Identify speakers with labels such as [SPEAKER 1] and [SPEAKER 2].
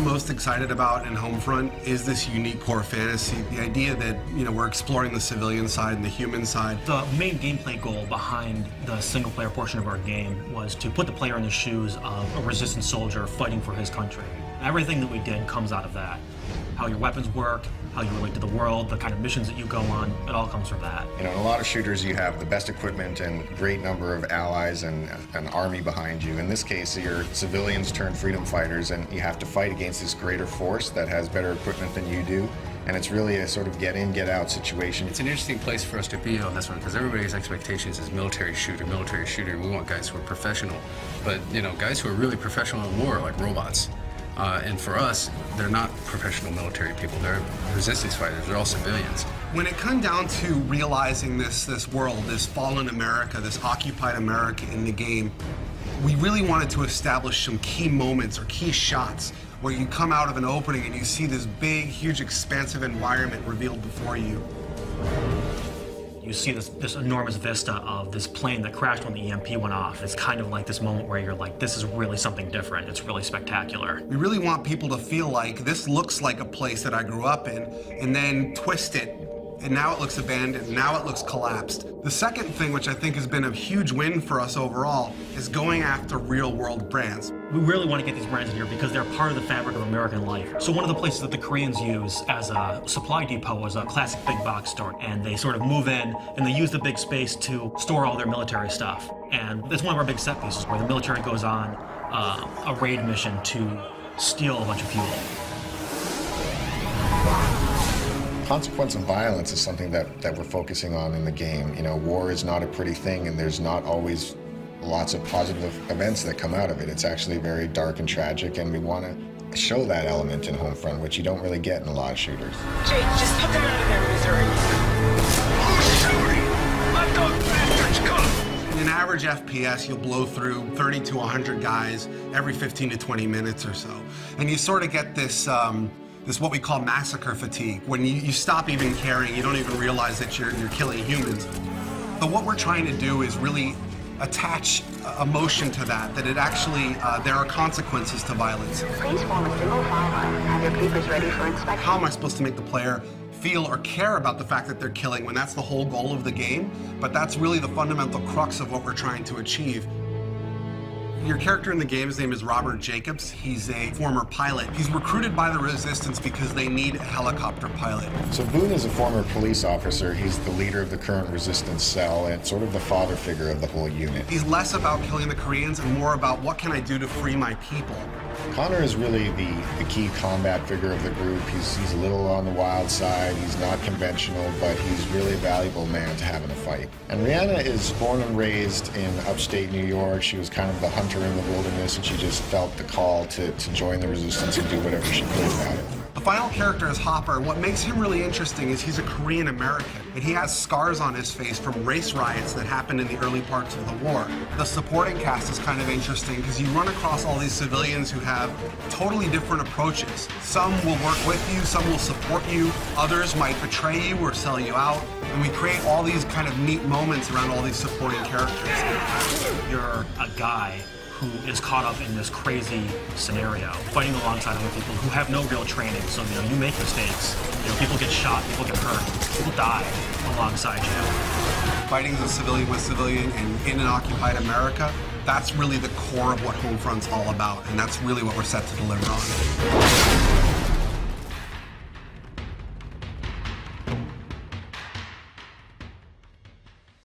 [SPEAKER 1] most excited about in Homefront is this unique core fantasy. The idea that, we're exploring the civilian side and the human side.
[SPEAKER 2] The main gameplay goal behind the single-player portion of our game was to put the player in the shoes of a resistance soldier fighting for his country. Everything that we did comes out of that. How your weapons work, how you relate to the world, the kind of missions that you go on, it all comes from that.
[SPEAKER 3] In a lot of shooters, you have the best equipment and great number of allies and an army behind you. In this case, you're civilians turned freedom fighters, and you have to fight against this greater force that has better equipment than you do. And it's really a sort of get in, get out situation.
[SPEAKER 4] It's an interesting place for us to be on this one, because everybody's expectations is military shooter, military shooter. We want guys who are professional. But, guys who are really professional in war are like robots. And for us, they're not professional military people. They're resistance fighters. They're all civilians.
[SPEAKER 1] When it comes down to realizing this world, this fallen America, this occupied America in the game, we really wanted to establish some key moments or key shots where you come out of an opening and you see this big, huge, expansive environment revealed before you.
[SPEAKER 2] You see this enormous vista of this plane that crashed when the EMP went off. It's kind of like this moment where you're like, this is really something different. It's really spectacular.
[SPEAKER 1] We really want people to feel like this looks like a place that I grew up in, and then twist it, and now it looks abandoned, now it looks collapsed. The second thing, which I think has been a huge win for us overall, is going after real-world brands.
[SPEAKER 2] We really want to get these brands in here because they're part of the fabric of American life. So one of the places that the Koreans use as a supply depot is a classic big box store. And they sort of move in and they use the big space to store all their military stuff. And it's one of our big set pieces where the military goes on a raid mission to steal a bunch of fuel.
[SPEAKER 3] Consequence of violence is something that we're focusing on in the game. War is not a pretty thing, and there's not always lots of positive events that come out of it. It's actually very dark and tragic, and we want to show that element in Homefront, which you don't really get in a lot of shooters.
[SPEAKER 5] Jake, just put them out of there, Missouri. Who's shooting? Let those bastards come!
[SPEAKER 1] In an average FPS, you'll blow through 30 to 100 guys every 15 to 20 minutes or so. And you sort of get this what we call massacre fatigue. When you stop even caring, you don't even realize that you're killing humans. But what we're trying to do is really attach emotion to that it actually, there are consequences to violence.
[SPEAKER 6] Please form a single file and have your papers ready for inspection.
[SPEAKER 1] How am I supposed to make the player feel or care about the fact that they're killing when that's the whole goal of the game? But that's really the fundamental crux of what we're trying to achieve. Your character in the game, his name is Robert Jacobs. He's a former pilot. He's recruited by the Resistance because they need a helicopter pilot.
[SPEAKER 3] So Boone is a former police officer. He's the leader of the current Resistance cell and sort of the father figure of the whole unit.
[SPEAKER 1] He's less about killing the Koreans and more about what can I do to free my people.
[SPEAKER 3] Connor is really the key combat figure of the group. He's a little on the wild side. He's not conventional, but he's really a valuable man to have in a fight. And Rihanna is born and raised in upstate New York. She was kind of the hunter in the wilderness, and she just felt the call to join the Resistance and do whatever she could about it.
[SPEAKER 1] The final character is Hopper. What makes him really interesting is he's a Korean American, and he has scars on his face from race riots that happened in the early parts of the war. The supporting cast is kind of interesting because you run across all these civilians who have totally different approaches. Some will work with you, some will support you, others might betray you or sell you out, and we create all these kind of neat moments around all these supporting characters.
[SPEAKER 2] You're a guy who is caught up in this crazy scenario, fighting alongside other people who have no real training. So, you make mistakes. People get shot, people get hurt, people die alongside you.
[SPEAKER 1] Fighting as a civilian with civilian and in an occupied America, that's really the core of what Homefront's all about, and that's really what we're set to deliver on.